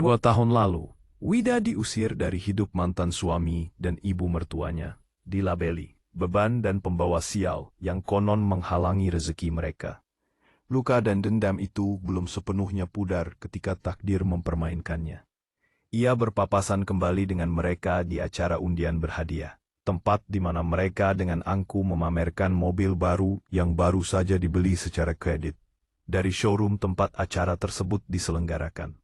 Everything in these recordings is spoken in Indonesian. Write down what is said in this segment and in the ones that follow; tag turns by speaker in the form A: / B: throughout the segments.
A: 2 tahun lalu, Wida diusir dari hidup mantan suami dan ibu mertuanya, dilabeli beban dan pembawa sial yang konon menghalangi rezeki mereka. Luka dan dendam itu belum sepenuhnya pudar ketika takdir mempermainkannya. Ia berpapasan kembali dengan mereka di acara undian berhadiah, tempat di mana mereka dengan angku memamerkan mobil baru yang baru saja dibeli secara kredit dari showroom tempat acara tersebut diselenggarakan.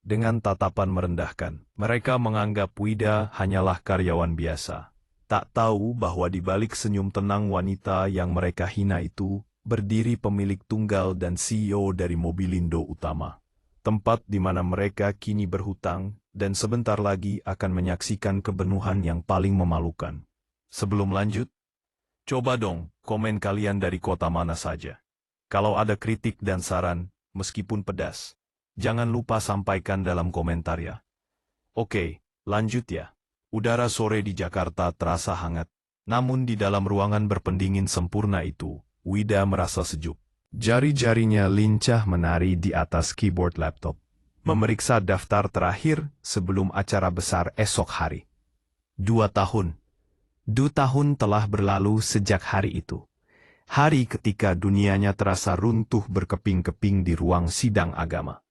A: Dengan tatapan merendahkan, mereka menganggap Wida hanyalah karyawan biasa. Tak tahu bahwa di balik senyum tenang wanita yang mereka hina itu, berdiri pemilik tunggal dan CEO dari Mobilindo Utama. Tempat di mana mereka kini berhutang, dan sebentar lagi akan menyaksikan kebenuhan yang paling memalukan. Sebelum lanjut, coba dong komen kalian dari kota mana saja. Kalau ada kritik dan saran, meskipun pedas, jangan lupa sampaikan dalam komentar ya. Oke, lanjut ya. Udara sore di Jakarta terasa hangat. Namun di dalam ruangan berpendingin sempurna itu, Wida merasa sejuk. Jari-jarinya lincah menari di atas keyboard laptop, memeriksa daftar terakhir sebelum acara besar esok hari. 2 tahun. 2 tahun telah berlalu sejak hari itu. Hari ketika dunianya terasa runtuh berkeping-keping di ruang sidang agama.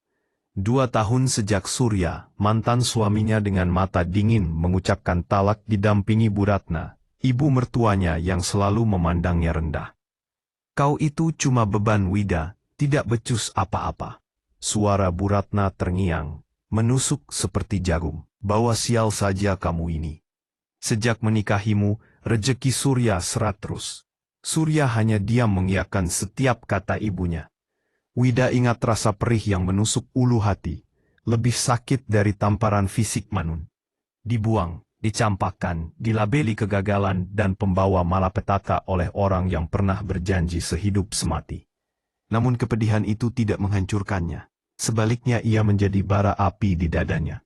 A: 2 tahun sejak Surya, mantan suaminya dengan mata dingin mengucapkan talak didampingi Bu Ratna, ibu mertuanya yang selalu memandangnya rendah. Kau itu cuma beban Wida, tidak becus apa-apa. Suara Bu Ratna terngiang, menusuk seperti jarum. Bawa sial saja kamu ini. Sejak menikahimu, rejeki Surya seret terus. Surya hanya diam mengiyakan setiap kata ibunya. Wida ingat rasa perih yang menusuk ulu hati, lebih sakit dari tamparan fisik Manun. Dibuang, dicampakkan, dilabeli kegagalan dan pembawa malapetaka oleh orang yang pernah berjanji sehidup semati. Namun kepedihan itu tidak menghancurkannya, sebaliknya ia menjadi bara api di dadanya.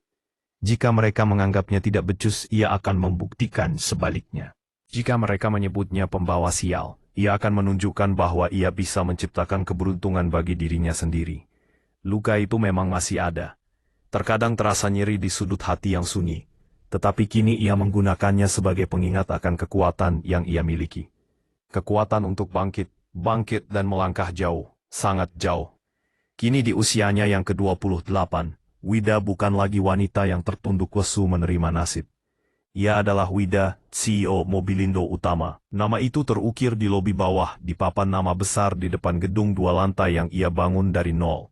A: Jika mereka menganggapnya tidak becus, ia akan membuktikan sebaliknya. Jika mereka menyebutnya pembawa sial, ia akan menunjukkan bahwa ia bisa menciptakan keberuntungan bagi dirinya sendiri. Luka itu memang masih ada. Terkadang terasa nyeri di sudut hati yang sunyi. Tetapi kini ia menggunakannya sebagai pengingat akan kekuatan yang ia miliki. Kekuatan untuk bangkit dan melangkah jauh, sangat jauh. Kini di usianya yang ke-28, Wida bukan lagi wanita yang tertunduk lesu menerima nasib. Ia adalah Wida, CEO Mobilindo Utama. Nama itu terukir di lobi bawah di papan nama besar di depan gedung 2 lantai yang ia bangun dari nol.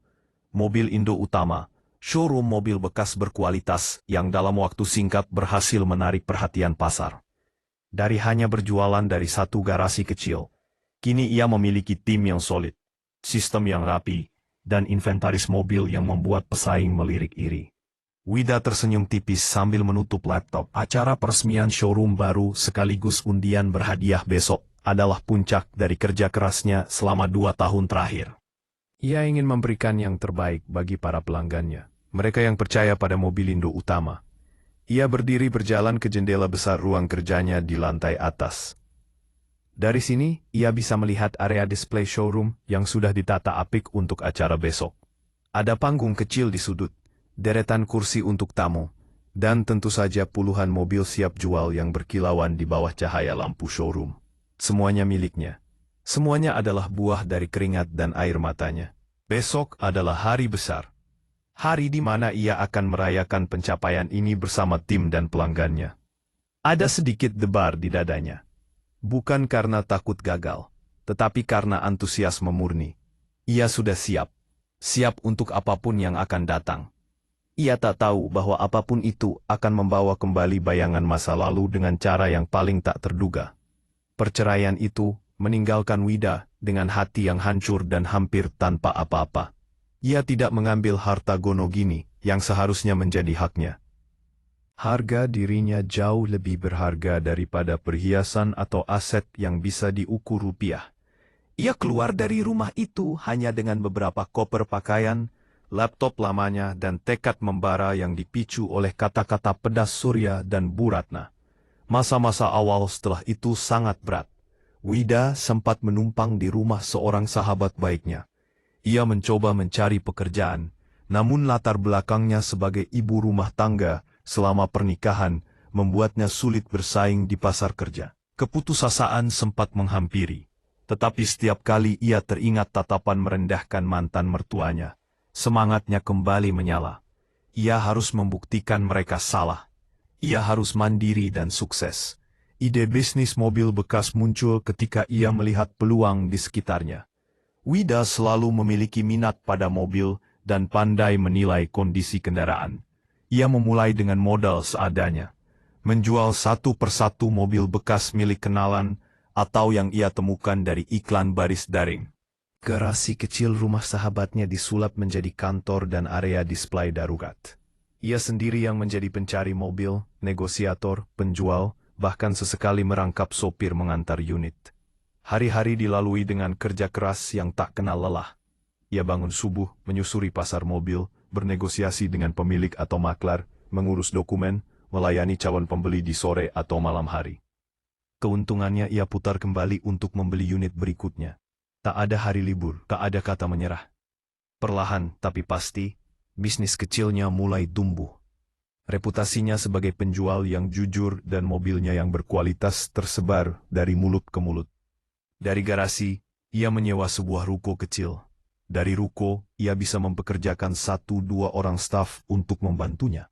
A: Mobilindo Utama, showroom mobil bekas berkualitas yang dalam waktu singkat berhasil menarik perhatian pasar. Dari hanya berjualan dari satu garasi kecil, kini ia memiliki tim yang solid, sistem yang rapi, dan inventaris mobil yang membuat pesaing melirik iri. Wida tersenyum tipis sambil menutup laptop. Acara peresmian showroom baru sekaligus undian berhadiah besok adalah puncak dari kerja kerasnya selama 2 tahun terakhir. Ia ingin memberikan yang terbaik bagi para pelanggannya, mereka yang percaya pada Mobilindo Utama. Ia berdiri berjalan ke jendela besar ruang kerjanya di lantai atas. Dari sini, ia bisa melihat area display showroom yang sudah ditata apik untuk acara besok. Ada panggung kecil di sudut, deretan kursi untuk tamu, dan tentu saja puluhan mobil siap jual yang berkilauan di bawah cahaya lampu showroom. Semuanya miliknya. Semuanya adalah buah dari keringat dan air matanya. Besok adalah hari besar. Hari di mana ia akan merayakan pencapaian ini bersama tim dan pelanggannya. Ada sedikit debar di dadanya. Bukan karena takut gagal, tetapi karena antusiasme murni. Ia sudah siap. Siap untuk apapun yang akan datang. Ia tak tahu bahwa apapun itu akan membawa kembali bayangan masa lalu dengan cara yang paling tak terduga. Perceraian itu meninggalkan Wida dengan hati yang hancur dan hampir tanpa apa-apa. Ia tidak mengambil harta gonogini yang seharusnya menjadi haknya. Harga dirinya jauh lebih berharga daripada perhiasan atau aset yang bisa diukur rupiah. Ia keluar dari rumah itu hanya dengan beberapa koper pakaian, laptop lamanya dan tekad membara yang dipicu oleh kata-kata pedas Surya dan Bu Ratna. Masa-masa awal setelah itu sangat berat. Wida sempat menumpang di rumah seorang sahabat baiknya. Ia mencoba mencari pekerjaan, Namun latar belakangnya sebagai ibu rumah tangga selama pernikahan membuatnya sulit bersaing di pasar kerja. Keputusasaan sempat menghampiri. Tetapi setiap kali ia teringat tatapan merendahkan mantan mertuanya, semangatnya kembali menyala. Ia harus membuktikan mereka salah. Ia harus mandiri dan sukses. Ide bisnis mobil bekas muncul ketika ia melihat peluang di sekitarnya. Wida selalu memiliki minat pada mobil dan pandai menilai kondisi kendaraan. Ia memulai dengan modal seadanya, menjual satu persatu mobil bekas milik kenalan atau yang ia temukan dari iklan baris daring. Garasi kecil rumah sahabatnya disulap menjadi kantor dan area display darurat. Ia sendiri yang menjadi pencari mobil, negosiator, penjual, bahkan sesekali merangkap sopir mengantar unit. Hari-hari dilalui dengan kerja keras yang tak kenal lelah. Ia bangun subuh, menyusuri pasar mobil, bernegosiasi dengan pemilik atau maklar, mengurus dokumen, melayani calon pembeli di sore atau malam hari. Keuntungannya ia putar kembali untuk membeli unit berikutnya. Tak ada hari libur, tak ada kata menyerah. Perlahan tapi pasti, bisnis kecilnya mulai tumbuh. Reputasinya sebagai penjual yang jujur dan mobilnya yang berkualitas tersebar dari mulut ke mulut. Dari garasi, ia menyewa sebuah ruko kecil. Dari ruko, ia bisa mempekerjakan 1-2 orang staf untuk membantunya.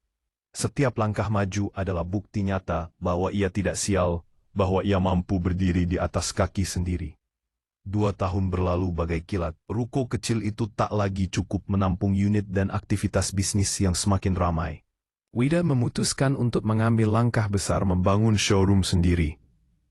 A: Setiap langkah maju adalah bukti nyata bahwa ia tidak sial, bahwa ia mampu berdiri di atas kaki sendiri. 2 tahun berlalu bagai kilat, ruko kecil itu tak lagi cukup menampung unit dan aktivitas bisnis yang semakin ramai. Wida memutuskan untuk mengambil langkah besar membangun showroom sendiri.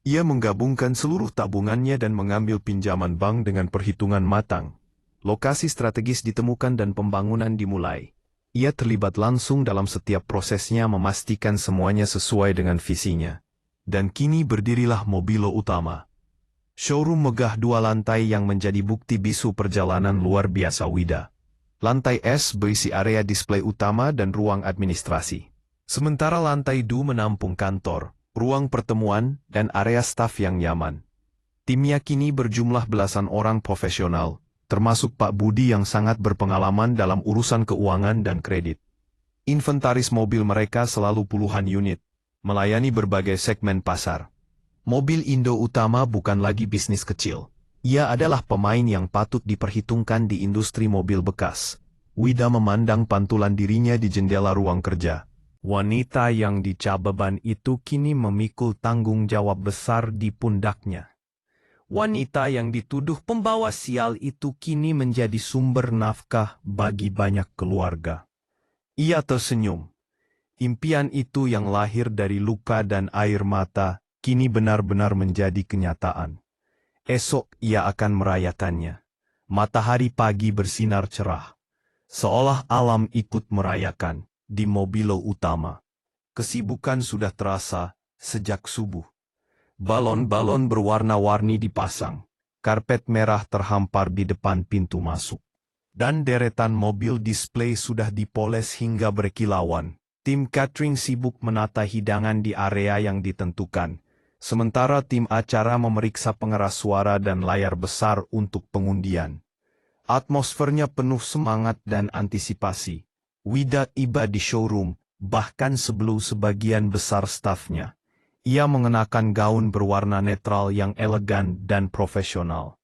A: Ia menggabungkan seluruh tabungannya dan mengambil pinjaman bank dengan perhitungan matang. Lokasi strategis ditemukan dan pembangunan dimulai. Ia terlibat langsung dalam setiap prosesnya memastikan semuanya sesuai dengan visinya. Dan kini berdirilah Mobilo Utama. Showroom megah 2 lantai yang menjadi bukti bisu perjalanan luar biasa Wida. Lantai S berisi area display utama dan ruang administrasi. Sementara lantai 2 menampung kantor, ruang pertemuan, dan area staf yang nyaman. Timnya kini berjumlah belasan orang profesional, termasuk Pak Budi yang sangat berpengalaman dalam urusan keuangan dan kredit. Inventaris mobil mereka selalu puluhan unit, melayani berbagai segmen pasar. Mobil Indo Utama bukan lagi bisnis kecil. Ia adalah pemain yang patut diperhitungkan di industri mobil bekas. Wida memandang pantulan dirinya di jendela ruang kerja. Wanita yang dicap beban itu kini memikul tanggung jawab besar di pundaknya. Wanita yang dituduh pembawa sial itu kini menjadi sumber nafkah bagi banyak keluarga. Ia tersenyum. Impian itu yang lahir dari luka dan air mata, kini benar-benar menjadi kenyataan. Esok ia akan merayakannya. Matahari pagi bersinar cerah. Seolah alam ikut merayakan di Mobilo Utama. Kesibukan sudah terasa sejak subuh. Balon-balon berwarna-warni dipasang. Karpet merah terhampar di depan pintu masuk. Dan deretan mobil display sudah dipoles hingga berkilauan. Tim catering sibuk menata hidangan di area yang ditentukan. Sementara tim acara memeriksa pengeras suara dan layar besar untuk pengundian. Atmosfernya penuh semangat dan antisipasi. Wida tiba di showroom, bahkan sebelum sebagian besar stafnya. Ia mengenakan gaun berwarna netral yang elegan dan profesional.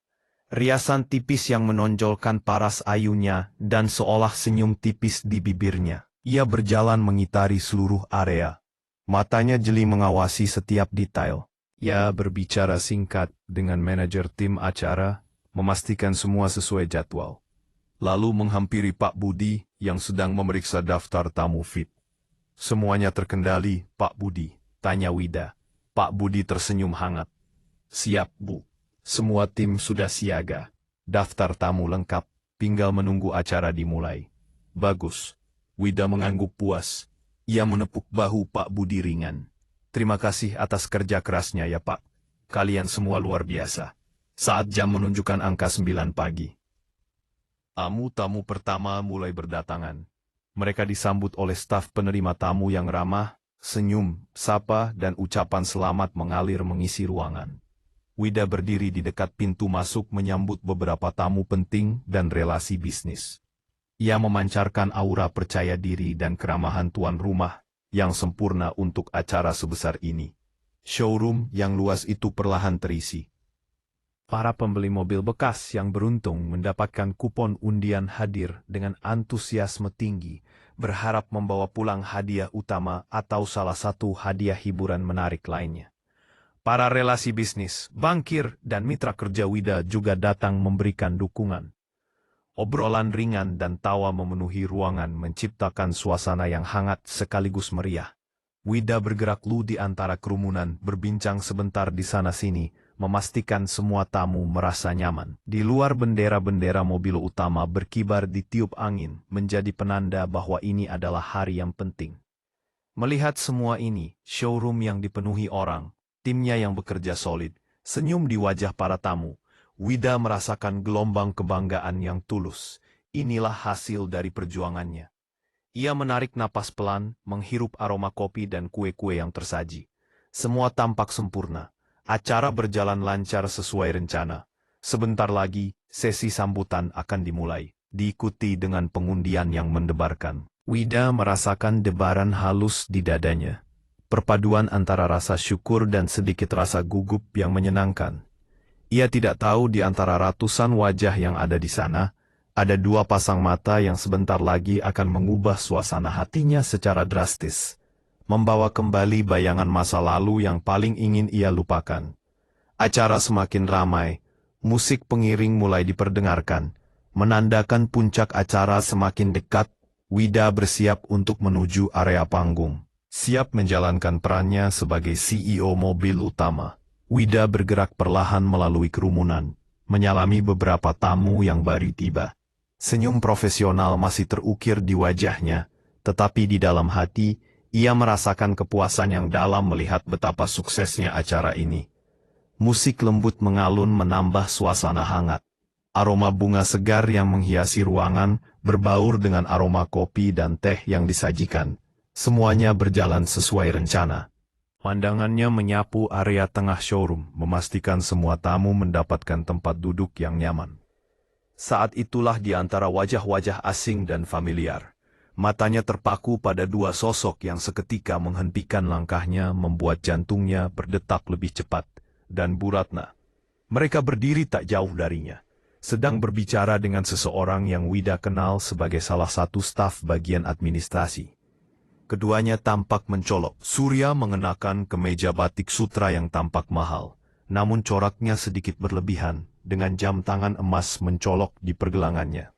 A: Riasan tipis yang menonjolkan paras ayunya dan seolah senyum tipis di bibirnya. Ia berjalan mengitari seluruh area. Matanya jeli mengawasi setiap detail. Ia berbicara singkat dengan manajer tim acara, memastikan semua sesuai jadwal. Lalu menghampiri Pak Budi yang sedang memeriksa daftar tamu VIP. Semuanya terkendali, Pak Budi, tanya Wida. Pak Budi tersenyum hangat. Siap, Bu. Semua tim sudah siaga. Daftar tamu lengkap, tinggal menunggu acara dimulai. Bagus. Wida mengangguk puas. Ia menepuk bahu Pak Budi ringan. Terima kasih atas kerja kerasnya ya Pak. Kalian semua luar biasa. Saat jam menunjukkan angka 9 pagi. Tamu-tamu pertama mulai berdatangan. Mereka disambut oleh staf penerima tamu yang ramah, senyum, sapa, dan ucapan selamat mengalir mengisi ruangan. Wida berdiri di dekat pintu masuk menyambut beberapa tamu penting dan relasi bisnis. Ia memancarkan aura percaya diri dan keramahan tuan rumah yang sempurna untuk acara sebesar ini. Showroom yang luas itu perlahan terisi. Para pembeli mobil bekas yang beruntung mendapatkan kupon undian hadir dengan antusiasme tinggi, berharap membawa pulang hadiah utama atau salah satu hadiah hiburan menarik lainnya. Para relasi bisnis, bankir, dan mitra kerja Wida juga datang memberikan dukungan. Obrolan ringan dan tawa memenuhi ruangan menciptakan suasana yang hangat sekaligus meriah. Wida bergerak lu di antara kerumunan, berbincang sebentar di sana-sini, memastikan semua tamu merasa nyaman. Di luar bendera-bendera mobil utama berkibar di tiup angin, menjadi penanda bahwa ini adalah hari yang penting. Melihat semua ini, showroom yang dipenuhi orang, timnya yang bekerja solid, senyum di wajah para tamu, Wida merasakan gelombang kebanggaan yang tulus. Inilah hasil dari perjuangannya. Ia menarik napas pelan, menghirup aroma kopi dan kue-kue yang tersaji. Semua tampak sempurna. Acara berjalan lancar sesuai rencana. Sebentar lagi, sesi sambutan akan dimulai, diikuti dengan pengundian yang mendebarkan. Wida merasakan debaran halus di dadanya. Perpaduan antara rasa syukur dan sedikit rasa gugup yang menyenangkan. Ia tidak tahu di antara ratusan wajah yang ada di sana, ada dua pasang mata yang sebentar lagi akan mengubah suasana hatinya secara drastis, membawa kembali bayangan masa lalu yang paling ingin ia lupakan. Acara semakin ramai, musik pengiring mulai diperdengarkan, menandakan puncak acara semakin dekat. Wida bersiap untuk menuju area panggung, siap menjalankan perannya sebagai CEO mobil utama. Wida bergerak perlahan melalui kerumunan, menyalami beberapa tamu yang baru tiba. Senyum profesional masih terukir di wajahnya, tetapi di dalam hati, ia merasakan kepuasan yang dalam melihat betapa suksesnya acara ini. Musik lembut mengalun menambah suasana hangat. Aroma bunga segar yang menghiasi ruangan berbaur dengan aroma kopi dan teh yang disajikan. Semuanya berjalan sesuai rencana. Pandangannya menyapu area tengah showroom, memastikan semua tamu mendapatkan tempat duduk yang nyaman. Saat itulah di antara wajah-wajah asing dan familiar, matanya terpaku pada dua sosok yang seketika menghentikan langkahnya, membuat jantungnya berdetak lebih cepat, dan Bu Ratna. Mereka berdiri tak jauh darinya, sedang berbicara dengan seseorang yang Wida kenal sebagai salah satu staf bagian administrasi. Keduanya tampak mencolok. Surya mengenakan kemeja batik sutra yang tampak mahal, namun coraknya sedikit berlebihan, dengan jam tangan emas mencolok di pergelangannya.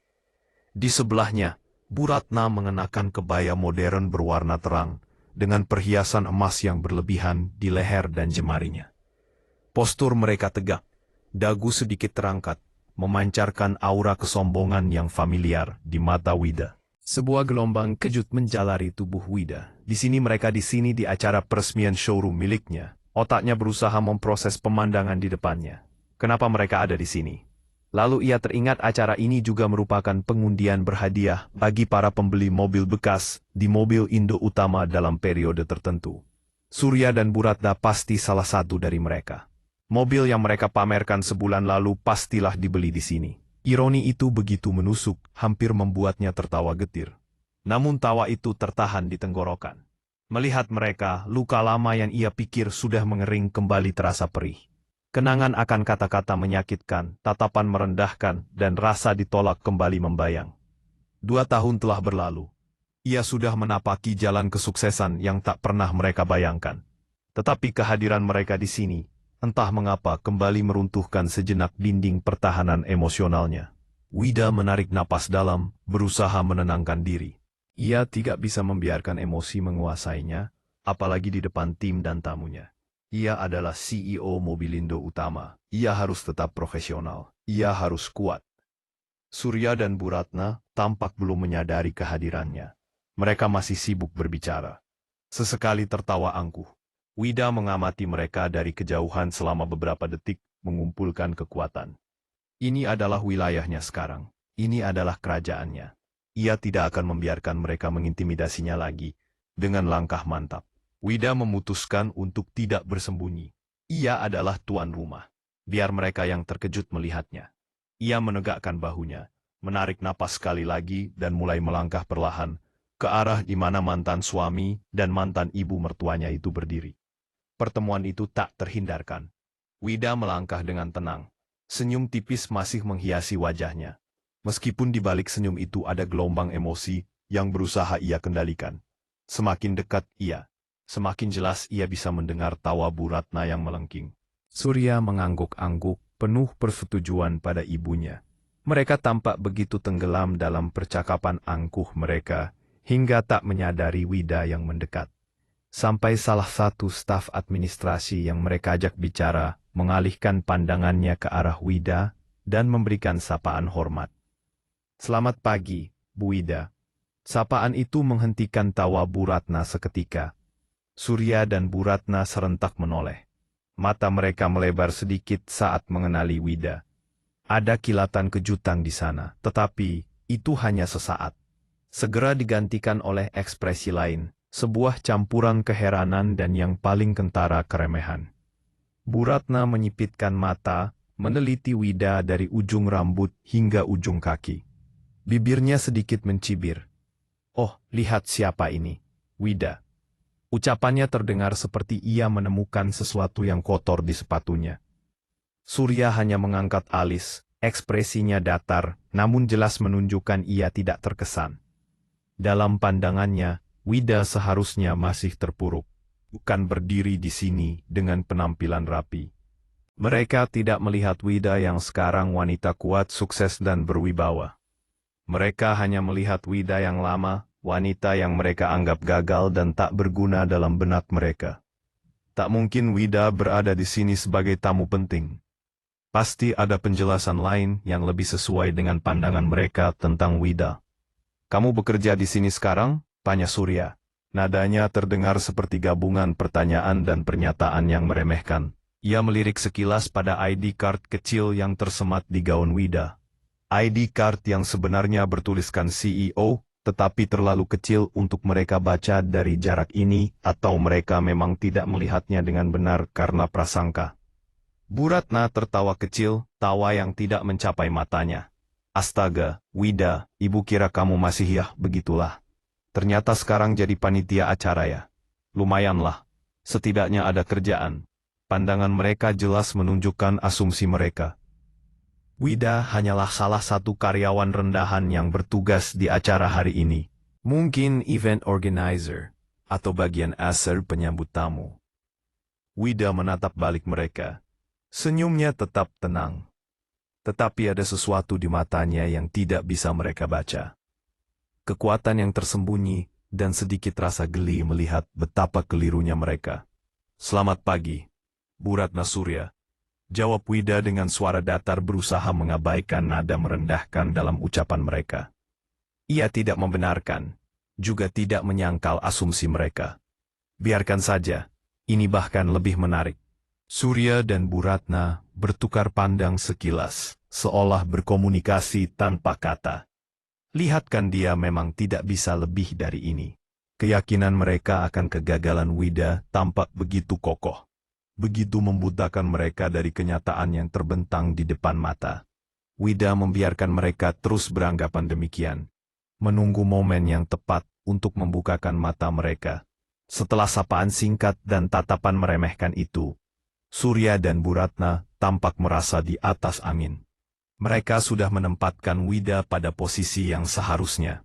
A: Di sebelahnya, Bu Ratna mengenakan kebaya modern berwarna terang, dengan perhiasan emas yang berlebihan di leher dan jemarinya. Postur mereka tegak, dagu sedikit terangkat, memancarkan aura kesombongan yang familiar di mata Wida. Sebuah gelombang kejut menjalari tubuh Wida. Di sini di acara peresmian showroom miliknya. Otaknya berusaha memproses pemandangan di depannya. Kenapa mereka ada di sini? Lalu ia teringat acara ini juga merupakan pengundian berhadiah bagi para pembeli mobil bekas di mobil Indo Utama dalam periode tertentu. Surya dan Bu Ratna pasti salah satu dari mereka. Mobil yang mereka pamerkan sebulan lalu pastilah dibeli di sini. Ironi itu begitu menusuk, hampir membuatnya tertawa getir. Namun tawa itu tertahan di tenggorokan. Melihat mereka, luka lama yang ia pikir sudah mengering kembali terasa perih. Kenangan akan kata-kata menyakitkan, tatapan merendahkan, dan rasa ditolak kembali membayang. 2 tahun telah berlalu. Ia sudah menapaki jalan kesuksesan yang tak pernah mereka bayangkan. Tetapi kehadiran mereka di sini, entah mengapa kembali meruntuhkan sejenak dinding pertahanan emosionalnya. Wida menarik napas dalam, berusaha menenangkan diri. Ia tidak bisa membiarkan emosi menguasainya, apalagi di depan tim dan tamunya. Ia adalah CEO Mobilindo Utama. Ia harus tetap profesional. Ia harus kuat. Surya dan Bu Ratna tampak belum menyadari kehadirannya. Mereka masih sibuk berbicara. Sesekali tertawa angkuh. Wida mengamati mereka dari kejauhan selama beberapa detik, mengumpulkan kekuatan. Ini adalah wilayahnya sekarang. Ini adalah kerajaannya. Ia tidak akan membiarkan mereka mengintimidasinya lagi. Dengan langkah mantap, Wida memutuskan untuk tidak bersembunyi. Ia adalah tuan rumah. Biar mereka yang terkejut melihatnya. Ia menegakkan bahunya, menarik napas sekali lagi dan mulai melangkah perlahan ke arah di mana mantan suami dan mantan ibu mertuanya itu berdiri. Pertemuan itu tak terhindarkan. Wida melangkah dengan tenang. Senyum tipis masih menghiasi wajahnya. Meskipun di balik senyum itu ada gelombang emosi yang berusaha ia kendalikan. Semakin dekat ia, semakin jelas ia bisa mendengar tawa Bu Ratna yang melengking. Surya mengangguk-angguk, penuh persetujuan pada ibunya. Mereka tampak begitu tenggelam dalam percakapan angkuh mereka, hingga tak menyadari Wida yang mendekat. Sampai salah satu staf administrasi yang mereka ajak bicara, mengalihkan pandangannya ke arah Wida, dan memberikan sapaan hormat. "Selamat pagi, Bu Wida." Sapaan itu menghentikan tawa Bu Ratna seketika. Surya dan Bu Ratna serentak menoleh. Mata mereka melebar sedikit saat mengenali Wida. Ada kilatan kejutan di sana, tetapi itu hanya sesaat. Segera digantikan oleh ekspresi lain, sebuah campuran keheranan dan yang paling kentara keremehan. Bu Ratna menyipitkan mata, meneliti Wida dari ujung rambut hingga ujung kaki. Bibirnya sedikit mencibir. "Oh, lihat siapa ini, Wida." Ucapannya terdengar seperti ia menemukan sesuatu yang kotor di sepatunya. Surya hanya mengangkat alis, ekspresinya datar, namun jelas menunjukkan ia tidak terkesan. Dalam pandangannya, Wida seharusnya masih terpuruk, bukan berdiri di sini dengan penampilan rapi. Mereka tidak melihat Wida yang sekarang wanita kuat, sukses dan berwibawa. Mereka hanya melihat Wida yang lama, wanita yang mereka anggap gagal dan tak berguna dalam benak mereka. Tak mungkin Wida berada di sini sebagai tamu penting. Pasti ada penjelasan lain yang lebih sesuai dengan pandangan mereka tentang Wida. "Kamu bekerja di sini sekarang?" tanya Surya. Nadanya terdengar seperti gabungan pertanyaan dan pernyataan yang meremehkan. Ia melirik sekilas pada ID card kecil yang tersemat di gaun Wida. ID card yang sebenarnya bertuliskan CEO, tetapi terlalu kecil untuk mereka baca dari jarak ini, atau mereka memang tidak melihatnya dengan benar karena prasangka. Bu Ratna tertawa kecil, tawa yang tidak mencapai matanya. "Astaga, Wida, ibu kira kamu masih yah begitulah. Ternyata sekarang jadi panitia acara ya. Lumayanlah, setidaknya ada kerjaan." Pandangan mereka jelas menunjukkan asumsi mereka. Wida hanyalah salah satu karyawan rendahan yang bertugas di acara hari ini. Mungkin event organizer, atau bagian aser penyambut tamu. Wida menatap balik mereka. Senyumnya tetap tenang. Tetapi ada sesuatu di matanya yang tidak bisa mereka baca. Kekuatan yang tersembunyi dan sedikit rasa geli melihat betapa kelirunya mereka. "Selamat pagi, Bu Ratna Surya," jawab Wida dengan suara datar, berusaha mengabaikan nada merendahkan dalam ucapan mereka. Ia tidak membenarkan, juga tidak menyangkal asumsi mereka. Biarkan saja, ini bahkan lebih menarik. Surya dan Bu Ratna bertukar pandang sekilas, seolah berkomunikasi tanpa kata. Lihatkan, dia memang tidak bisa lebih dari ini. Keyakinan mereka akan kegagalan Wida tampak begitu kokoh. Begitu membutakan mereka dari kenyataan yang terbentang di depan mata. Wida membiarkan mereka terus beranggapan demikian. Menunggu momen yang tepat untuk membukakan mata mereka. Setelah sapaan singkat dan tatapan meremehkan itu, Surya dan Bu Ratna tampak merasa di atas angin. Mereka sudah menempatkan Wida pada posisi yang seharusnya.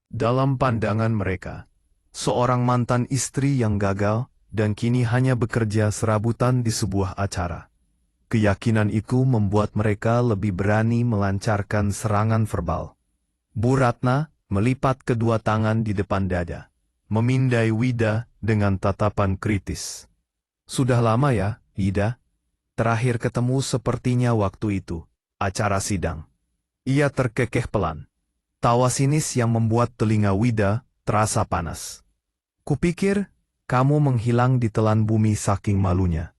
A: Dalam pandangan mereka, seorang mantan istri yang gagal dan kini hanya bekerja serabutan di sebuah acara. Keyakinan itu membuat mereka lebih berani melancarkan serangan verbal. Bu Ratna melipat kedua tangan di depan dada, memindai Wida dengan tatapan kritis. "Sudah lama ya, Wida? Terakhir ketemu sepertinya waktu itu, acara sidang." Ia terkekeh pelan. Tawa sinis yang membuat telinga Wida terasa panas. "Kupikir kamu menghilang di telan bumi saking malunya.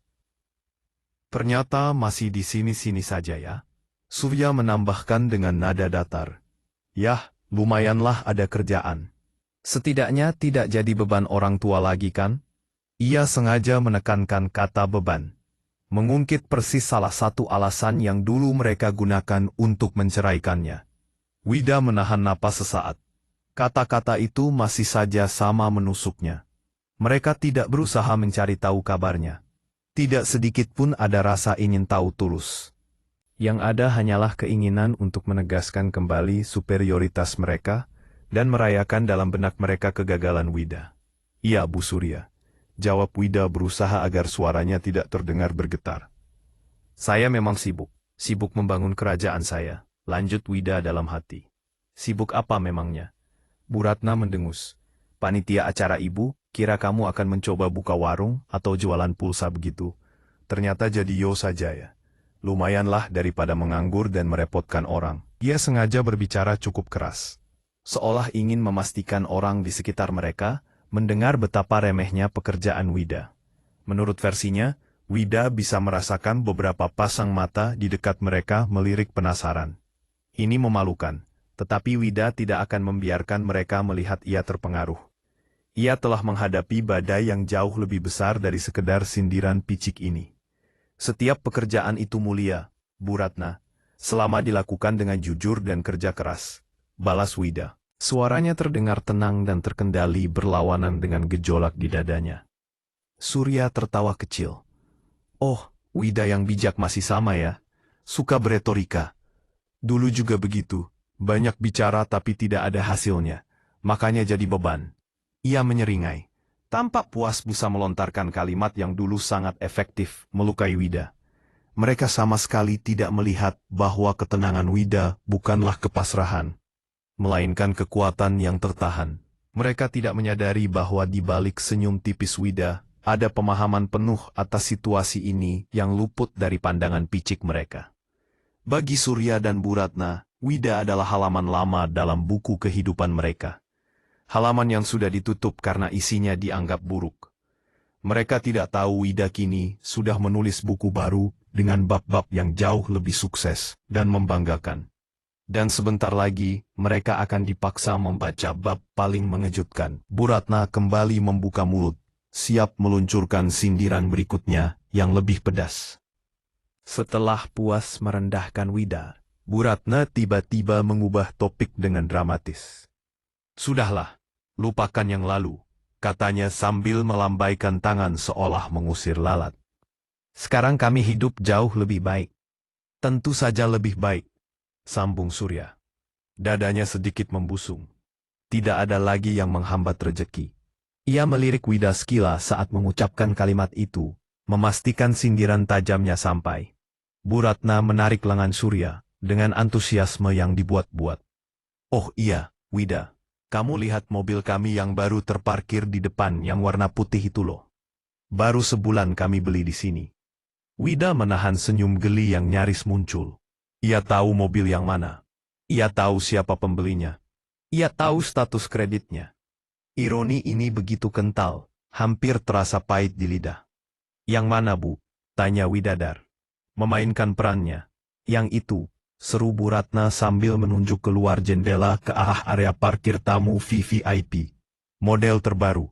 A: Ternyata masih di sini-sini saja ya." Surya menambahkan dengan nada datar. "Yah, lumayanlah ada kerjaan. Setidaknya tidak jadi beban orang tua lagi kan?" Ia sengaja menekankan kata beban. Mengungkit persis salah satu alasan yang dulu mereka gunakan untuk menceraikannya. Wida menahan napas sesaat. Kata-kata itu masih saja sama menusuknya. Mereka tidak berusaha mencari tahu kabarnya. Tidak sedikit pun ada rasa ingin tahu tulus. Yang ada hanyalah keinginan untuk menegaskan kembali superioritas mereka dan merayakan dalam benak mereka kegagalan Wida. "Iya, Bu Surya," jawab Wida berusaha agar suaranya tidak terdengar bergetar. "Saya memang sibuk membangun kerajaan saya," lanjut Wida dalam hati. "Sibuk apa memangnya?" Bu Ratna mendengus. "Panitia acara ibu, kira kamu akan mencoba buka warung atau jualan pulsa begitu? Ternyata jadi yo saja ya. Lumayanlah daripada menganggur dan merepotkan orang." Dia sengaja berbicara cukup keras, seolah ingin memastikan orang di sekitar mereka mendengar betapa remehnya pekerjaan Wida. Menurut versinya, Wida bisa merasakan beberapa pasang mata di dekat mereka melirik penasaran. Ini memalukan. Tetapi Wida tidak akan membiarkan mereka melihat ia terpengaruh. Ia telah menghadapi badai yang jauh lebih besar dari sekedar sindiran picik ini. "Setiap pekerjaan itu mulia, Bu Ratna, selama dilakukan dengan jujur dan kerja keras," balas Wida. Suaranya terdengar tenang dan terkendali berlawanan dengan gejolak di dadanya. Surya tertawa kecil. "Oh, Wida yang bijak masih sama ya. Suka beretorika. Dulu juga begitu. Banyak bicara tapi tidak ada hasilnya, makanya jadi beban." Ia menyeringai. Tampak puas bisa melontarkan kalimat yang dulu sangat efektif melukai Wida. Mereka sama sekali tidak melihat bahwa ketenangan Wida bukanlah kepasrahan, melainkan kekuatan yang tertahan. Mereka tidak menyadari bahwa di balik senyum tipis Wida, ada pemahaman penuh atas situasi ini yang luput dari pandangan picik mereka. Bagi Surya dan Bu Ratna, Wida adalah halaman lama dalam buku kehidupan mereka. Halaman yang sudah ditutup karena isinya dianggap buruk. Mereka tidak tahu Wida kini sudah menulis buku baru dengan bab-bab yang jauh lebih sukses dan membanggakan. Dan sebentar lagi, mereka akan dipaksa membaca bab paling mengejutkan. Bu Ratna kembali membuka mulut, siap meluncurkan sindiran berikutnya yang lebih pedas. Setelah puas merendahkan Wida, Bu Ratna tiba-tiba mengubah topik dengan dramatis. "Sudahlah, lupakan yang lalu," katanya sambil melambaikan tangan seolah mengusir lalat. "Sekarang kami hidup jauh lebih baik." "Tentu saja lebih baik," sambung Surya. Dadanya sedikit membusung. Tidak ada lagi yang menghambat rejeki. Ia melirik Wida sekilas saat mengucapkan kalimat itu, memastikan sindiran tajamnya sampai. Bu Ratna menarik lengan Surya dengan antusiasme yang dibuat-buat. "Oh iya, Wida, kamu lihat mobil kami yang baru terparkir di depan yang warna putih itu loh. Baru sebulan kami beli di sini." Wida menahan senyum geli yang nyaris muncul. Ia tahu mobil yang mana. Ia tahu siapa pembelinya. Ia tahu status kreditnya. Ironi ini begitu kental, hampir terasa pahit di lidah. "Yang mana, Bu?" tanya Widadar. "Memainkan perannya." "Yang itu," seru Bu Ratna sambil menunjuk keluar jendela ke arah area parkir tamu VVIP. "Model terbaru.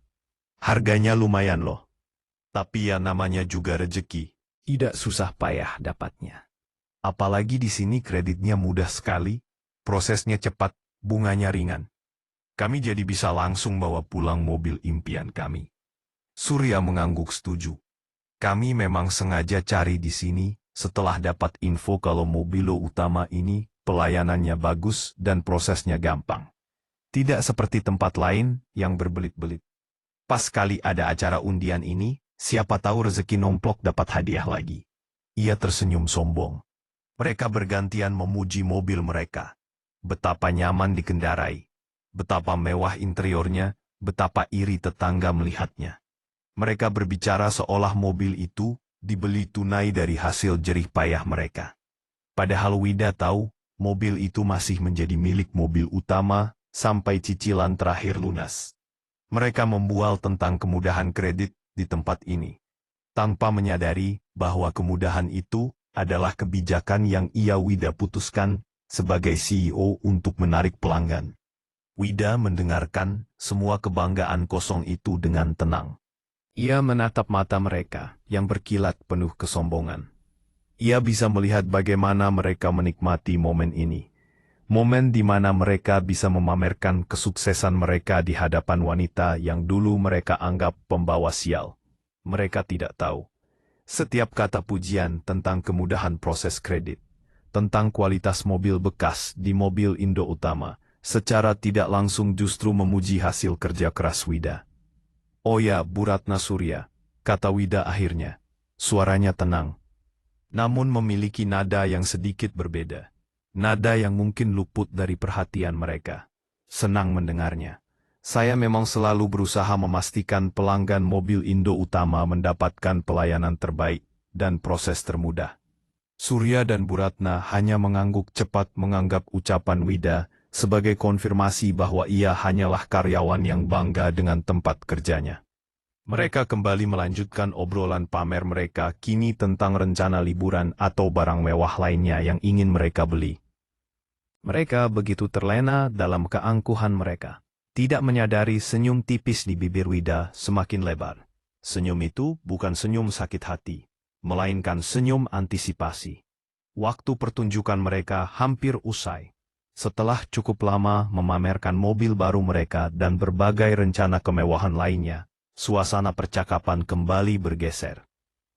A: Harganya lumayan loh. Tapi ya namanya juga rejeki. Tidak susah payah dapatnya. Apalagi di sini kreditnya mudah sekali, prosesnya cepat, bunganya ringan. Kami jadi bisa langsung bawa pulang mobil impian kami." Surya mengangguk setuju. "Kami memang sengaja cari di sini setelah dapat info kalau mobil lo utama ini pelayanannya bagus dan prosesnya gampang. Tidak seperti tempat lain yang berbelit-belit. Pas kali ada acara undian ini, siapa tahu rezeki nomplok dapat hadiah lagi." Ia tersenyum sombong. Mereka bergantian memuji mobil mereka. Betapa nyaman dikendarai. Betapa mewah interiornya, betapa iri tetangga melihatnya. Mereka berbicara seolah mobil itu dibeli tunai dari hasil jerih payah mereka. Padahal Wida tahu, mobil itu masih menjadi milik mobil utama sampai cicilan terakhir lunas. Mereka membual tentang kemudahan kredit di tempat ini, tanpa menyadari bahwa kemudahan itu adalah kebijakan yang Wida putuskan sebagai CEO untuk menarik pelanggan. Wida mendengarkan semua kebanggaan kosong itu dengan tenang. Ia menatap mata mereka yang berkilat penuh kesombongan. Ia bisa melihat bagaimana mereka menikmati momen ini. Momen di mana mereka bisa memamerkan kesuksesan mereka di hadapan wanita yang dulu mereka anggap pembawa sial. Mereka tidak tahu. Setiap kata pujian tentang kemudahan proses kredit, tentang kualitas mobil bekas di mobil Indo Utama, secara tidak langsung justru memuji hasil kerja keras Wida. "Oh ya, Bu Ratna Surya," kata Wida akhirnya. Suaranya tenang, namun memiliki nada yang sedikit berbeda. Nada yang mungkin luput dari perhatian mereka. "Senang mendengarnya. Saya memang selalu berusaha memastikan pelanggan mobil Indo Utama mendapatkan pelayanan terbaik dan proses termudah." Surya dan Bu Ratna hanya mengangguk cepat menganggap ucapan Wida sebagai konfirmasi bahwa ia hanyalah karyawan yang bangga dengan tempat kerjanya. Mereka kembali melanjutkan obrolan pamer mereka kini tentang rencana liburan atau barang mewah lainnya yang ingin mereka beli. Mereka begitu terlena dalam keangkuhan mereka, tidak menyadari senyum tipis di bibir Wida semakin lebar. Senyum itu bukan senyum sakit hati, melainkan senyum antisipasi. Waktu pertunjukan mereka hampir usai. Setelah cukup lama memamerkan mobil baru mereka dan berbagai rencana kemewahan lainnya, suasana percakapan kembali bergeser.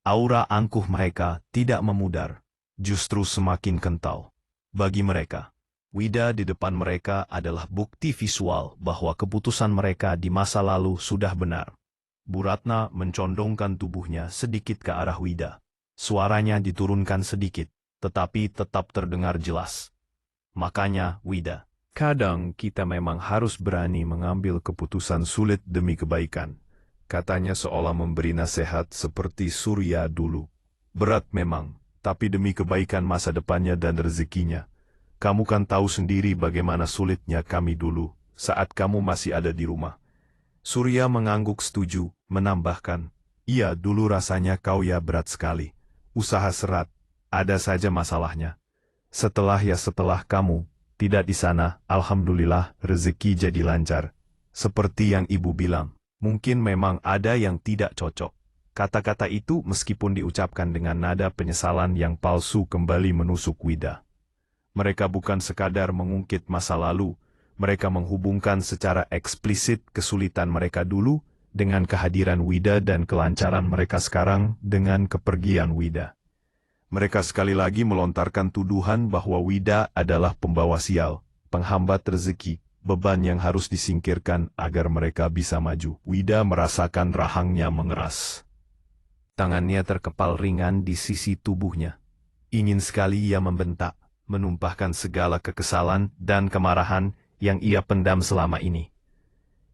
A: Aura angkuh mereka tidak memudar, justru semakin kental. Bagi mereka, Wida di depan mereka adalah bukti visual bahwa keputusan mereka di masa lalu sudah benar. Bu Ratna mencondongkan tubuhnya sedikit ke arah Wida. Suaranya diturunkan sedikit, tetapi tetap terdengar jelas. "Makanya, Wida, kadang kita memang harus berani mengambil keputusan sulit demi kebaikan," katanya seolah memberi nasihat seperti Surya dulu. "Berat memang, tapi demi kebaikan masa depannya dan rezekinya. Kamu kan tahu sendiri bagaimana sulitnya kami dulu, saat kamu masih ada di rumah." Surya mengangguk setuju, menambahkan, "Iya, dulu rasanya kau ya berat sekali. Usaha serat, ada saja masalahnya. Setelah kamu tidak di sana, alhamdulillah rezeki jadi lancar. Seperti yang ibu bilang, mungkin memang ada yang tidak cocok." Kata-kata itu meskipun diucapkan dengan nada penyesalan yang palsu kembali menusuk Wida. Mereka bukan sekadar mengungkit masa lalu, mereka menghubungkan secara eksplisit kesulitan mereka dulu dengan kehadiran Wida dan kelancaran mereka sekarang dengan kepergian Wida. Mereka sekali lagi melontarkan tuduhan bahwa Wida adalah pembawa sial, penghambat rezeki, beban yang harus disingkirkan agar mereka bisa maju. Wida merasakan rahangnya mengeras. Tangannya terkepal ringan di sisi tubuhnya. Ingin sekali ia membentak, menumpahkan segala kekesalan dan kemarahan yang ia pendam selama ini.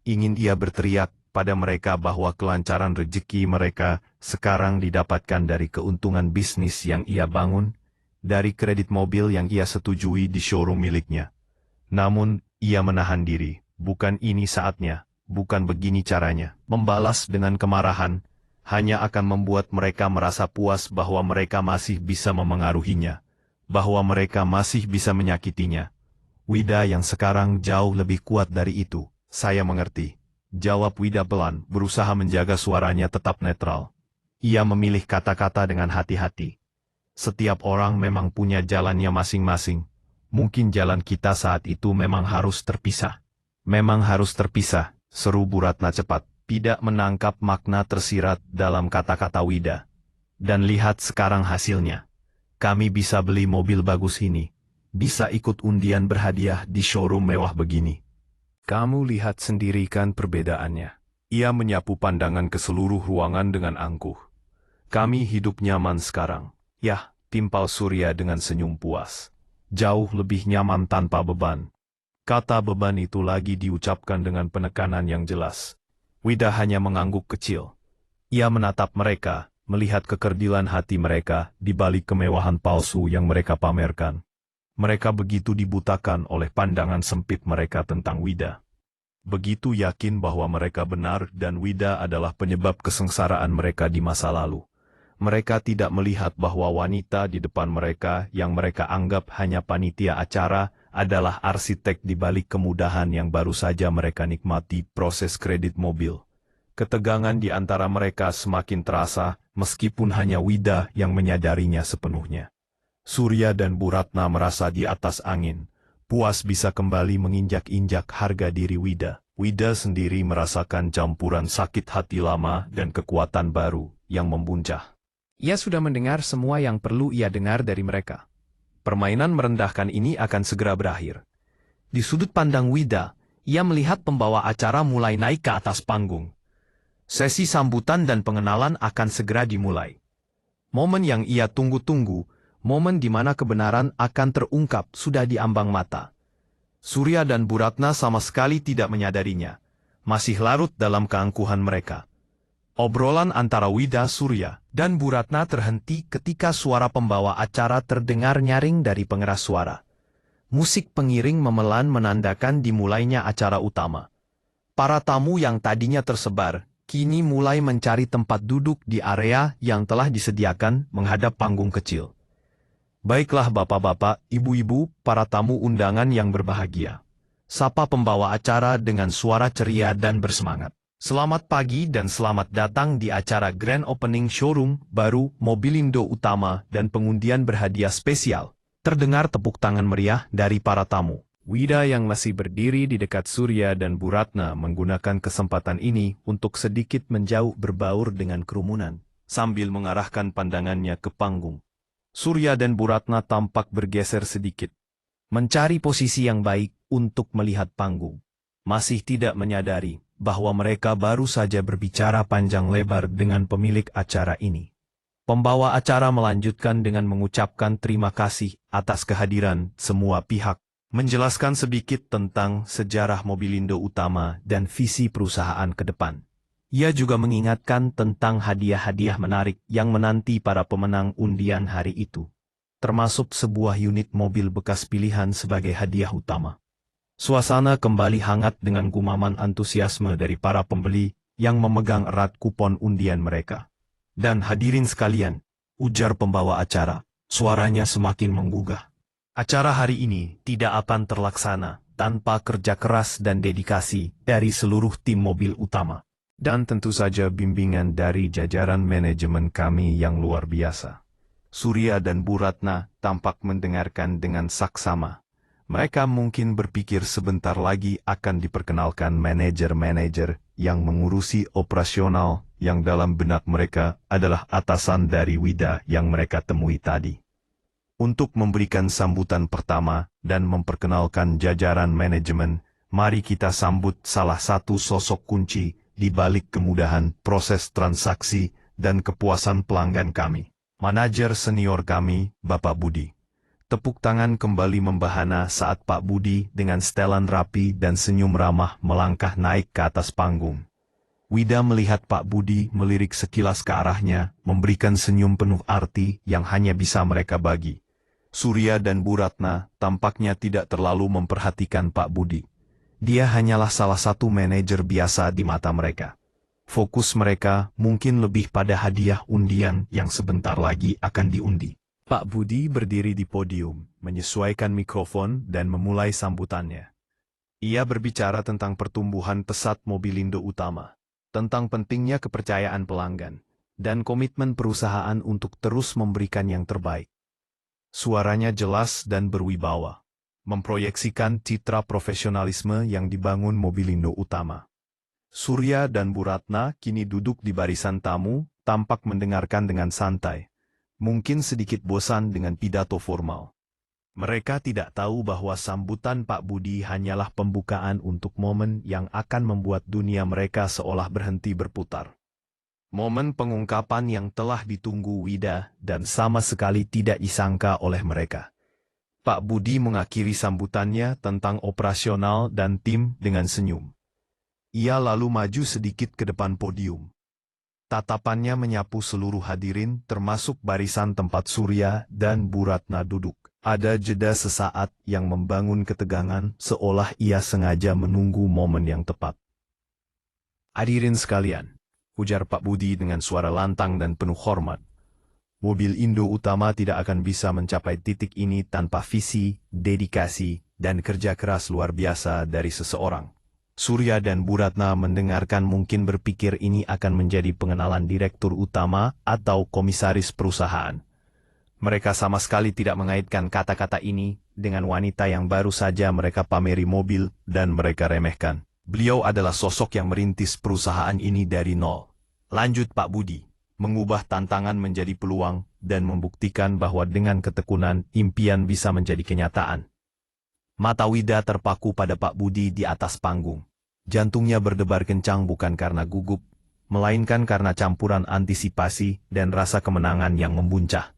A: Ingin ia berteriak pada mereka bahwa kelancaran rezeki mereka sekarang didapatkan dari keuntungan bisnis yang ia bangun, dari kredit mobil yang ia setujui di showroom miliknya. Namun, ia menahan diri, bukan ini saatnya, bukan begini caranya. Membalas dengan kemarahan hanya akan membuat mereka merasa puas bahwa mereka masih bisa memengaruhinya, bahwa mereka masih bisa menyakitinya. "Wida yang sekarang jauh lebih kuat dari itu." "Saya mengerti," jawab Wida pelan, berusaha menjaga suaranya tetap netral. Ia memilih kata-kata dengan hati-hati. "Setiap orang memang punya jalannya masing-masing. Mungkin jalan kita saat itu memang harus terpisah." "Memang harus terpisah," seru Bu Ratna cepat, tidak menangkap makna tersirat dalam kata-kata Wida. "Dan lihat sekarang hasilnya. Kami bisa beli mobil bagus ini, bisa ikut undian berhadiah di showroom mewah begini. Kamu lihat sendiri kan perbedaannya." Ia menyapu pandangan ke seluruh ruangan dengan angkuh. "Kami hidup nyaman sekarang." "Yah," timpal Surya dengan senyum puas. "Jauh lebih nyaman tanpa beban." Kata beban itu lagi diucapkan dengan penekanan yang jelas. Wida hanya mengangguk kecil. Ia menatap mereka, melihat kekerdilan hati mereka di balik kemewahan palsu yang mereka pamerkan. Mereka begitu dibutakan oleh pandangan sempit mereka tentang Wida. Begitu yakin bahwa mereka benar dan Wida adalah penyebab kesengsaraan mereka di masa lalu. Mereka tidak melihat bahwa wanita di depan mereka yang mereka anggap hanya panitia acara adalah arsitek di balik kemudahan yang baru saja mereka nikmati proses kredit mobil. Ketegangan di antara mereka semakin terasa, meskipun hanya Wida yang menyadarinya sepenuhnya. Surya dan Bu Ratna merasa di atas angin. puas bisa kembali menginjak-injak harga diri Wida. Wida sendiri merasakan campuran sakit hati lama dan kekuatan baru yang membuncah.
B: Ia sudah mendengar semua yang perlu ia dengar dari mereka.
A: Permainan merendahkan ini akan segera berakhir.
B: Di sudut pandang Wida, ia melihat pembawa acara mulai naik ke atas panggung.
A: Sesi sambutan dan pengenalan akan segera dimulai. Momen yang ia tunggu-tunggu, momen di mana kebenaran akan terungkap, sudah diambang mata. Surya dan Bu Ratna sama sekali tidak menyadarinya, masih larut dalam keangkuhan mereka. Obrolan antara Wida, Surya, dan Bu Ratna terhenti ketika suara pembawa acara terdengar nyaring dari pengeras suara. Musik pengiring memelan menandakan dimulainya acara utama. Para tamu yang tadinya tersebar, kini mulai mencari tempat duduk di area yang telah disediakan menghadap panggung kecil. Baiklah bapak-bapak, ibu-ibu, para tamu undangan yang berbahagia. Sapa pembawa acara dengan suara ceria dan bersemangat. Selamat pagi dan selamat datang di acara Grand Opening Showroom baru Mobilindo Utama dan pengundian berhadiah spesial. Terdengar tepuk tangan meriah dari para tamu. Wida yang masih berdiri di dekat Surya dan Bu Ratna menggunakan kesempatan ini untuk sedikit menjauh berbaur dengan kerumunan, sambil mengarahkan pandangannya ke panggung. Surya dan Bu Ratna tampak bergeser sedikit, mencari posisi yang baik untuk melihat panggung. Masih tidak menyadari bahwa mereka baru saja berbicara panjang lebar dengan pemilik acara ini. Pembawa acara melanjutkan dengan mengucapkan terima kasih atas kehadiran semua pihak, menjelaskan sedikit tentang sejarah Mobilindo Utama dan visi perusahaan ke depan. Ia juga mengingatkan tentang hadiah-hadiah menarik yang menanti para pemenang undian hari itu, termasuk sebuah unit mobil bekas pilihan sebagai hadiah utama. Suasana kembali hangat dengan gumaman antusiasme dari para pembeli yang memegang erat kupon undian mereka. Dan hadirin sekalian, ujar pembawa acara, suaranya semakin menggugah. Acara hari ini tidak akan terlaksana tanpa kerja keras dan dedikasi dari seluruh tim mobil utama. Dan tentu saja bimbingan dari jajaran manajemen kami yang luar biasa. Surya dan Bu Ratna tampak mendengarkan dengan saksama. Mereka mungkin berpikir sebentar lagi akan diperkenalkan manajer-manajer yang mengurusi operasional yang dalam benak mereka adalah atasan dari Wida yang mereka temui tadi. Untuk memberikan sambutan pertama dan memperkenalkan jajaran manajemen, mari kita sambut salah satu sosok kunci di balik kemudahan proses transaksi dan kepuasan pelanggan kami. Manajer senior kami, Bapak Budi. Tepuk tangan kembali membahana saat Pak Budi dengan setelan rapi dan senyum ramah melangkah naik ke atas panggung. Wida melihat Pak Budi melirik sekilas ke arahnya, memberikan senyum penuh arti yang hanya bisa mereka bagi. Surya dan Bu Ratna tampaknya tidak terlalu memperhatikan Pak Budi. Dia hanyalah salah satu manajer biasa di mata mereka. Fokus mereka mungkin lebih pada hadiah undian yang sebentar lagi akan diundi. Pak Budi berdiri di podium, menyesuaikan mikrofon dan memulai sambutannya. Ia berbicara tentang pertumbuhan pesat Mobilindo Utama, tentang pentingnya kepercayaan pelanggan, dan komitmen perusahaan untuk terus memberikan yang terbaik. Suaranya jelas dan berwibawa, memproyeksikan citra profesionalisme yang dibangun Mobilindo Utama. Surya dan Bu Ratna kini duduk di barisan tamu, tampak mendengarkan dengan santai, mungkin sedikit bosan dengan pidato formal. Mereka tidak tahu bahwa sambutan Pak Budi hanyalah pembukaan untuk momen yang akan membuat dunia mereka seolah berhenti berputar. Momen pengungkapan yang telah ditunggu Wida dan sama sekali tidak disangka oleh mereka. Pak Budi mengakhiri sambutannya tentang operasional dan tim dengan senyum. Ia lalu maju sedikit ke depan podium. Tatapannya menyapu seluruh hadirin termasuk barisan tempat Surya dan Bu Ratna duduk. Ada jeda sesaat yang membangun ketegangan seolah ia sengaja menunggu momen yang tepat. Hadirin sekalian, ujar Pak Budi dengan suara lantang dan penuh hormat. Mobilindo Utama tidak akan bisa mencapai titik ini tanpa visi, dedikasi, dan kerja keras luar biasa dari seseorang. Surya dan Bu Ratna mendengarkan mungkin berpikir ini akan menjadi pengenalan direktur utama atau komisaris perusahaan. Mereka sama sekali tidak mengaitkan kata-kata ini dengan wanita yang baru saja mereka pameri mobil dan mereka remehkan. Beliau adalah sosok yang merintis perusahaan ini dari nol. Lanjut Pak Budi, mengubah tantangan menjadi peluang dan membuktikan bahwa dengan ketekunan impian bisa menjadi kenyataan. Mata Wida terpaku pada Pak Budi di atas panggung. Jantungnya berdebar kencang bukan karena gugup, melainkan karena campuran antisipasi dan rasa kemenangan yang membuncah.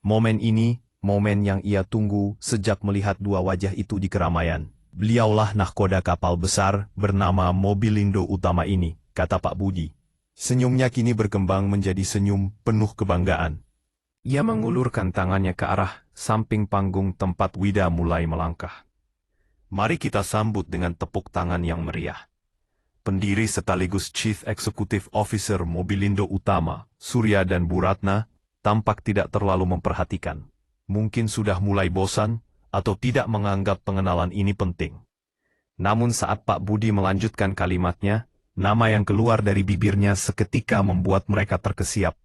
A: Momen ini, momen yang ia tunggu sejak melihat dua wajah itu di keramaian. Beliaulah nahkoda kapal besar bernama Mobilindo Utama ini, kata Pak Budi. Senyumnya kini berkembang menjadi senyum penuh kebanggaan. Ia mengulurkan tangannya ke arah samping panggung tempat Wida mulai melangkah. Mari kita sambut dengan tepuk tangan yang meriah. Pendiri sekaligus Chief Executive Officer Mobilindo Utama, Surya dan Bu Ratna, tampak tidak terlalu memperhatikan. Mungkin sudah mulai bosan, atau tidak menganggap pengenalan ini penting. Namun saat Pak Budi melanjutkan kalimatnya, nama yang keluar dari bibirnya seketika membuat mereka terkesiap.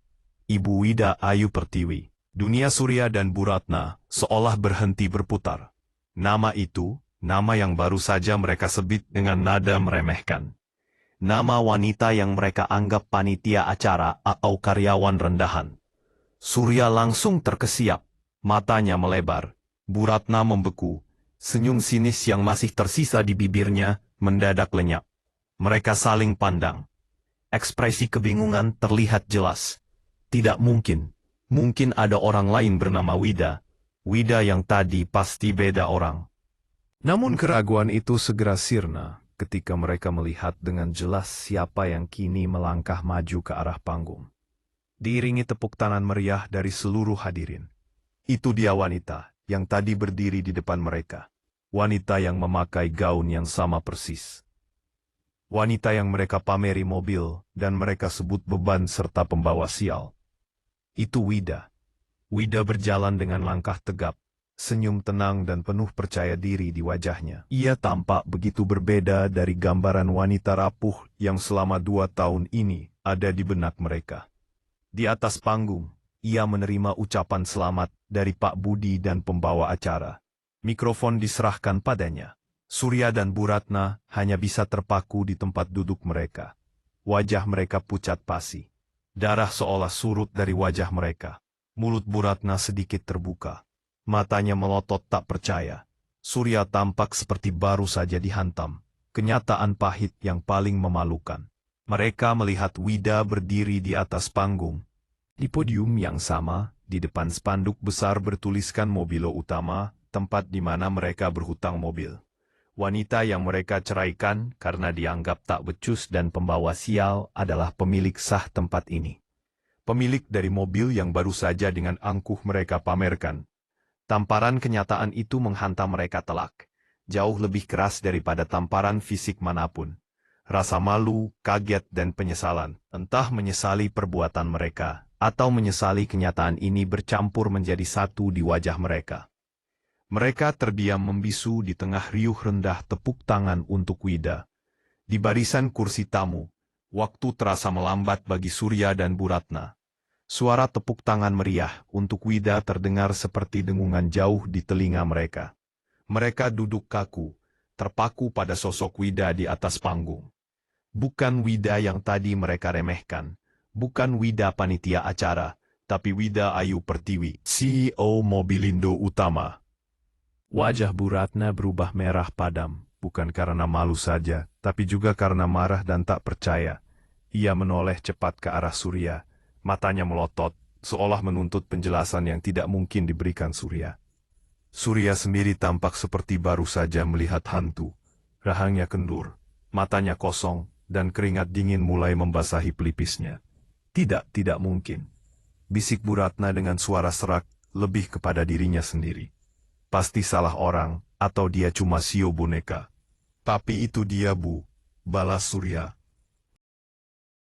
A: Ibu Wida Ayu Pertiwi. Dunia Surya dan Bu Ratna seolah berhenti berputar. Nama itu, nama yang baru saja mereka sebut dengan nada meremehkan. Nama wanita yang mereka anggap panitia acara atau karyawan rendahan. Surya langsung terkesiap, matanya melebar. Bu Ratna membeku, senyum sinis yang masih tersisa di bibirnya mendadak lenyap. Mereka saling pandang. Ekspresi kebingungan terlihat jelas. Tidak mungkin, mungkin ada orang lain bernama Wida. Wida yang tadi pasti beda orang. Namun keraguan itu segera sirna ketika mereka melihat dengan jelas siapa yang kini melangkah maju ke arah panggung. Diiringi tepuk tangan meriah dari seluruh hadirin. Itu dia wanita yang tadi berdiri di depan mereka. Wanita yang memakai gaun yang sama persis. Wanita yang mereka pameri mobil dan mereka sebut beban serta pembawa sial. Itu Wida. Wida berjalan dengan langkah tegap. Senyum tenang dan penuh percaya diri di wajahnya. Ia tampak begitu berbeda dari gambaran wanita rapuh yang selama 2 tahun ini ada di benak mereka. Di atas panggung, ia menerima ucapan selamat dari Pak Budi dan pembawa acara. Mikrofon diserahkan padanya. Surya dan Bu Ratna hanya bisa terpaku di tempat duduk mereka. Wajah mereka pucat pasi. Darah seolah surut dari wajah mereka. Mulut Bu Ratna sedikit terbuka. Matanya melotot tak percaya. Surya tampak seperti baru saja dihantam. Kenyataan pahit yang paling memalukan. Mereka melihat Wida berdiri di atas panggung. Di podium yang sama, di depan spanduk besar bertuliskan Mobilindo Utama, tempat di mana mereka berhutang mobil. Wanita yang mereka ceraikan karena dianggap tak becus dan pembawa sial adalah pemilik sah tempat ini. Pemilik dari mobil yang baru saja dengan angkuh mereka pamerkan. Tamparan kenyataan itu menghantam mereka telak, jauh lebih keras daripada tamparan fisik manapun. Rasa malu, kaget dan penyesalan, entah menyesali perbuatan mereka, atau menyesali kenyataan ini bercampur menjadi satu di wajah mereka. Mereka terdiam membisu di tengah riuh rendah tepuk tangan untuk Wida. Di barisan kursi tamu, waktu terasa melambat bagi Surya dan Bu Ratna. Suara tepuk tangan meriah untuk Wida terdengar seperti dengungan jauh di telinga mereka. Mereka duduk kaku, terpaku pada sosok Wida di atas panggung. Bukan Wida yang tadi mereka remehkan, bukan Wida panitia acara, tapi Wida Ayu Pertiwi, CEO Mobilindo Utama. Wajah Bu Ratna berubah merah padam, bukan karena malu saja, tapi juga karena marah dan tak percaya. Ia menoleh cepat ke arah Surya. Matanya melotot, seolah menuntut penjelasan yang tidak mungkin diberikan Surya. Surya sendiri tampak seperti baru saja melihat hantu. Rahangnya kendur, matanya kosong, dan keringat dingin mulai membasahi pelipisnya. Tidak mungkin. Bisik Bu Ratna dengan suara serak, lebih kepada dirinya sendiri. Pasti salah orang, atau dia cuma sio boneka. Tapi itu dia Bu, balas Surya.